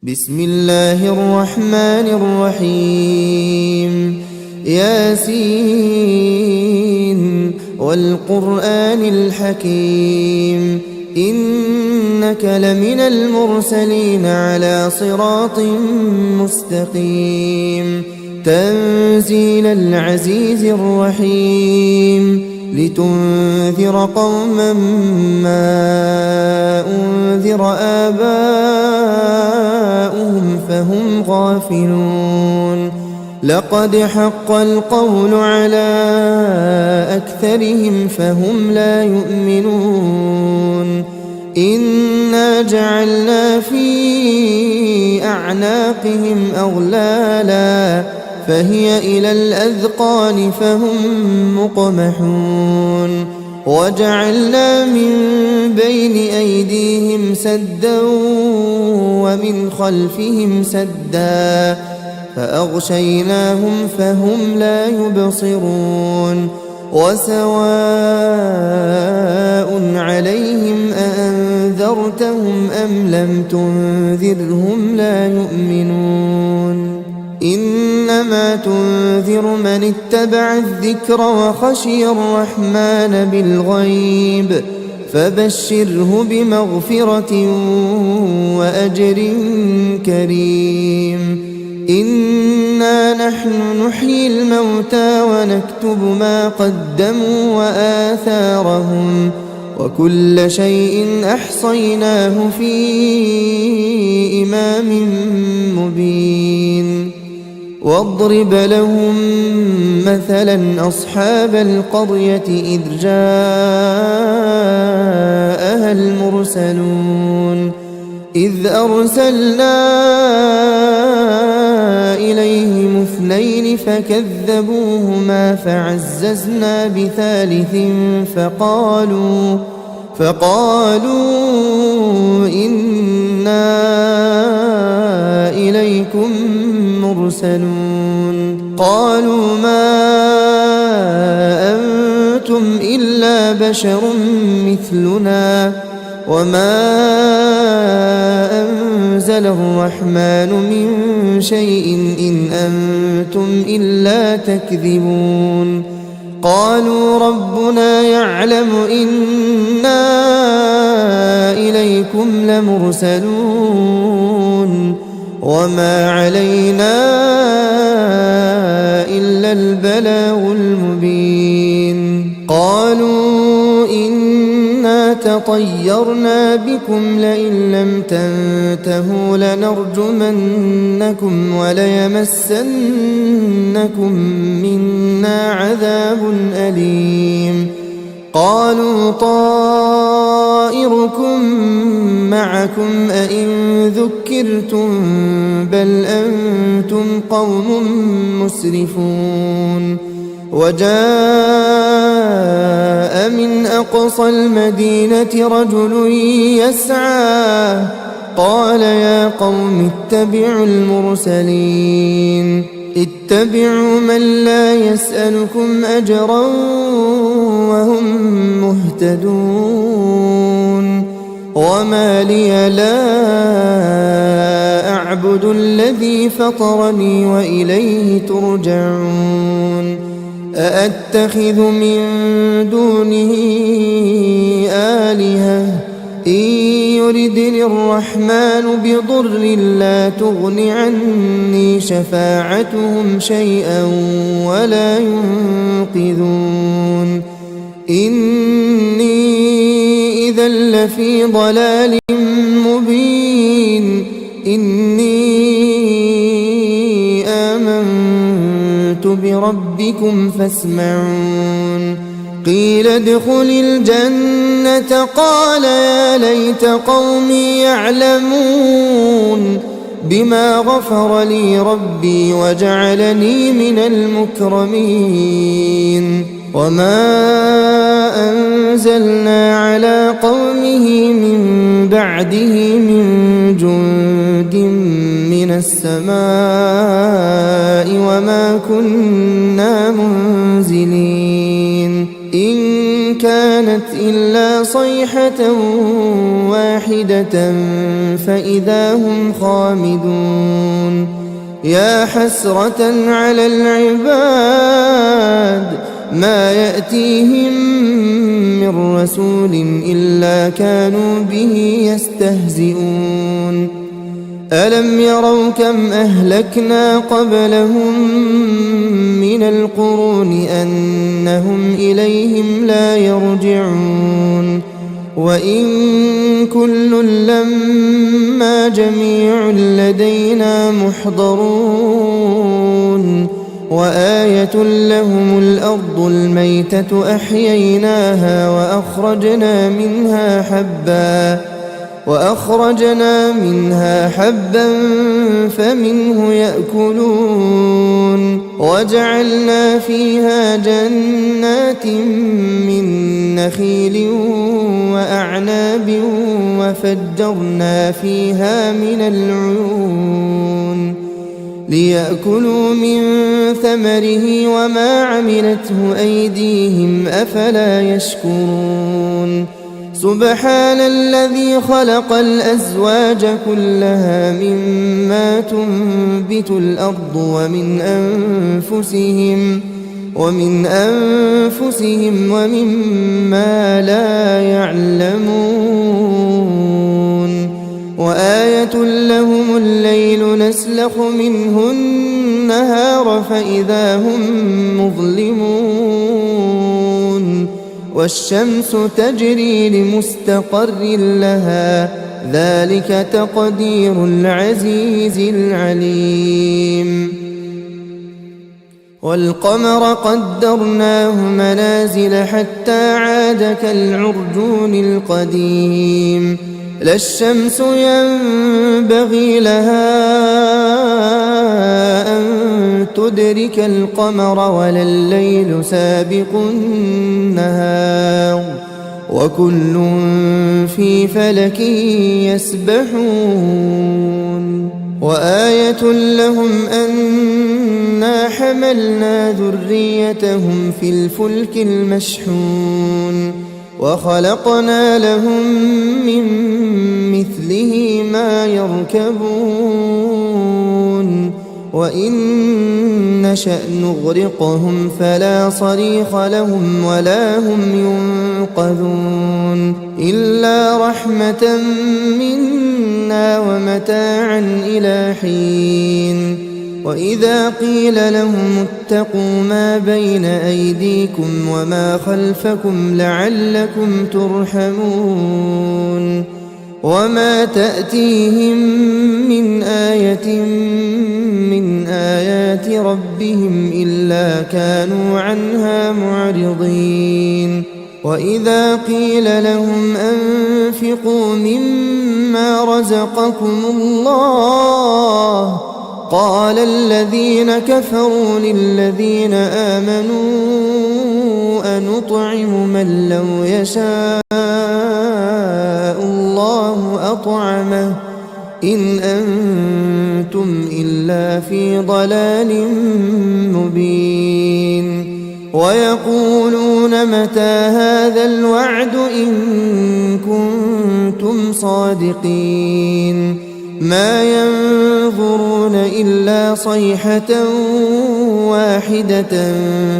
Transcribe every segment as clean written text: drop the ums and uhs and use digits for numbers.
بسم الله الرحمن الرحيم ياسين والقرآن الحكيم إنك لمن المرسلين على صراط مستقيم تنزيل العزيز الرحيم لتنذر قوما ما أنذر آباؤهم فهم غافلون لقد حق القول على أكثرهم فهم لا يؤمنون إنا جعلنا في أعناقهم أغلالا فهي إلى الأذقان فهم مقمحون وجعلنا من بين أيديهم سدا ومن خلفهم سدا فأغشيناهم فهم لا يبصرون وسواء عليهم أأنذرتهم أم لم تنذرهم لا يؤمنون إنما تنذر من اتبع الذكر وخشي الرحمن بالغيب فبشره بمغفرة وأجر كريم إنا نحن نحيي الموتى ونكتب ما قدموا وآثارهم وكل شيء أحصيناه في إمام مبين واضرب لهم مثلا أصحاب القرية إذ جاءها المرسلون إذ أرسلنا إليهم اثنين فكذبوهما فعززنا بثالث فقالوا إنا إليكم مرسلون قالوا ما أنتم إلا بشر مثلنا وما أنزل الرحمن من شيء إن أنتم إلا تكذبون قالوا ربنا يعلم إنا إليكم لمرسلون وما علينا إلا البلاغ المبين قالوا إنا تطيرنا بكم لئن لم تنتهوا لنرجمنكم وليمسنكم منا عذاب أليم قالوا طائركم معكم أئن ذكرتم بل أنتم قوم مسرفون وجاء من أقصى المدينة رجل يسعى قال يا قوم اتبعوا المرسلين اتبعوا من لا يسألكم أجرا وهم مهتدون وما لي لا أعبد الذي فطرني وإليه ترجعون أأتخذ من دونه آلهة إن يردني الرحمن بضر لا تغن عني شفاعتهم شيئا ولا ينقذون إني إذا لفي ضلال مبين إني آمنت بربكم فاسمعون قيل ادخل الجنة قال يا ليت قومي يعلمون بما غفر لي ربي وجعلني من المكرمين وما أنزلنا على قومه من بعده من جند من السماء وما كنا منزلين إن كانت إلا صيحة واحدة فإذا هم خامدون يا حسرة على العباد ما يأتيهم من رسول إلا كانوا به يستهزئون ألم يروا كم أهلكنا قبلهم من القرون أنهم إليهم لا يرجعون وإن كل لما جميع لدينا محضرون وآية لهم الأرض الميتة أحييناها وأخرجنا منها حبا فمنه يأكلون وجعلنا فيها جنات من نخيل وأعناب وفجرنا فيها من العيون ليأكلوا من ثمره وما عملته أيديهم أفلا يشكرون سبحان الذي خلق الأزواج كلها مما تنبت الأرض ومن أنفسهم ومما لا يعلمون وآية لهم الليل نسلخ منه النهار فإذا هم مظلمون والشمس تجري لمستقر لها ذلك تقدير العزيز العليم والقمر قدرناه منازل حتى عاد كالعرجون القديم لا الشمس ينبغي لها أن تدرك القمر ولا الليل سابق النهار وكل في فلك يسبحون وآية لهم أنا حملنا ذريتهم في الفلك المشحون وخلقنا لهم من مثله ما يركبون وإن نشأ نغرقهم فلا صريخ لهم ولا هم ينقذون إلا رحمة منا ومتاعا إلى حين وإذا قيل لهم اتقوا ما بين أيديكم وما خلفكم لعلكم ترحمون وما تأتيهم من آية من آيات ربهم إلا كانوا عنها معرضين وإذا قيل لهم أنفقوا مما رزقكم الله قال الذين كفروا للذين آمنوا أنطعم من لو يشاء الله أطعمه إن أنتم إلا في ضلال مبين ويقولون متى هذا الوعد إن كنتم صادقين ما ينظرون إلا صيحة واحدة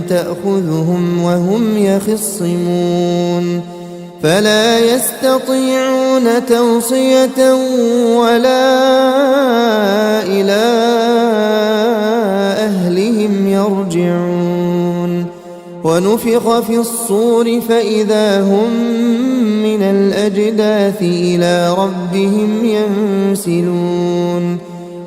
تأخذهم وهم يخصمون فلا يستطيعون توصية ولا إلى أهلهم يرجعون ونفخ في الصور فإذا هم من الأجداث إلى ربهم ينسلون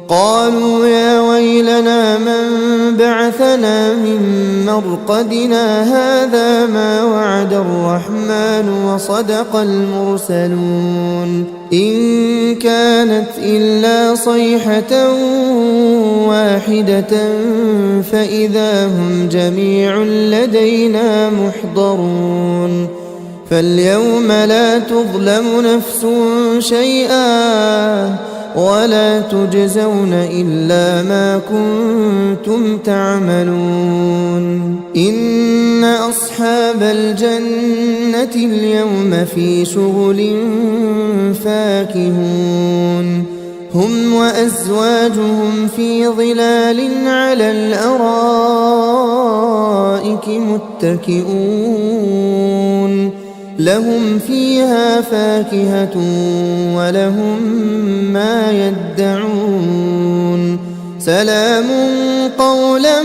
قالوا يا ويلنا من بعثنا من مرقدنا هذا ما وعد الرحمن وصدق المرسلون إن كانت إلا صيحة واحدة فإذا هم جميع لدينا محضرون فاليوم لا تظلم نفس شيئا ولا تجزون إلا ما كنتم تعملون إن أصحاب الجنة اليوم في شغل فاكهون هم وأزواجهم في ظلال على الأرائك متكئون لهم فيها فاكهة ولهم ما يدعون سلام قولا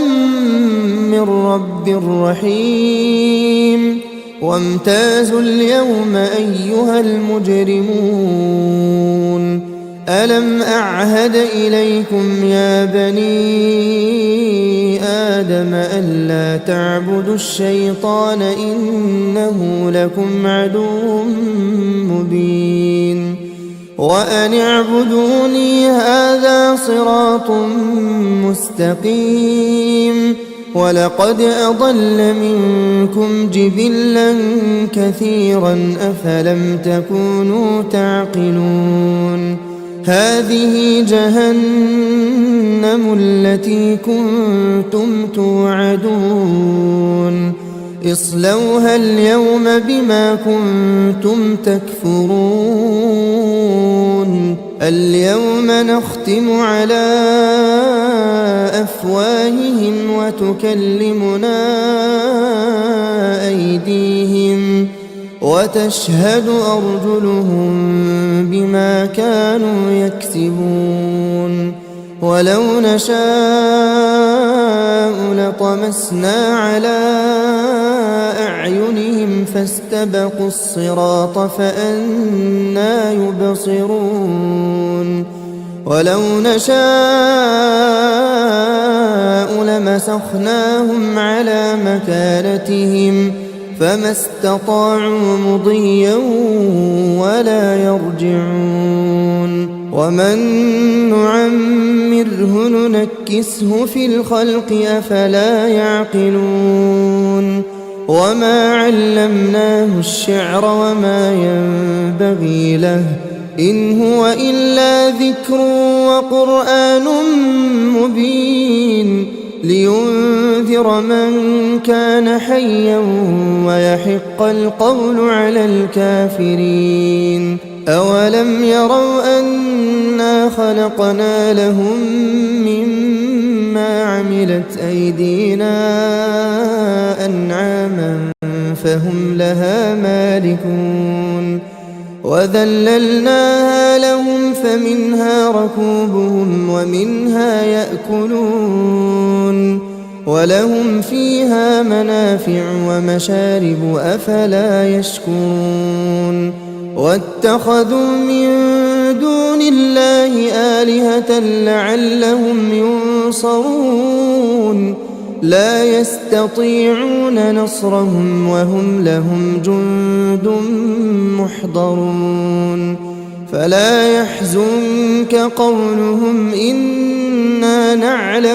من رب رحيم وامتازوا اليوم أيها المجرمون ألم أعهد إليكم يا بني آدم ألا تعبدوا الشيطان إنه لكم عدو مبين وأن اعبدوني هذا صراط مستقيم ولقد أضل منكم جبلا كثيرا أفلم تكونوا تعقلون هذه جهنم التي كنتم توعدون اصلوها اليوم بما كنتم تكفرون اليوم نختم على أفواههم وتكلمنا أيديهم وتشهد أرجلهم بما كانوا يكسبون ولو نشاء لطمسنا على أعينهم فاستبقوا الصراط فأنى يبصرون ولو نشاء لمسخناهم على مكانتهم فما استطاعوا مضيا ولا يرجعون ومن نعمره ننكسه في الخلق أفلا يعقلون وما علمناه الشعر وما ينبغي له إن هو إلا ذكر وقرآن مبين لينذر من كان حيا ويحق القول على الكافرين أولم يروا أنا خلقنا لهم مما عملت أيدينا أنعاما فهم لها مالكون وذللناها لهم فمنها ركوبهم ومنها يأكلون ولهم فيها منافع ومشارب أفلا يشكرون واتخذوا من دون الله آلهة لعلهم ينصرون لا يستطيعون نصرهم وهم لهم جند محضرون فلا يحزنك قولهم إنا نعلم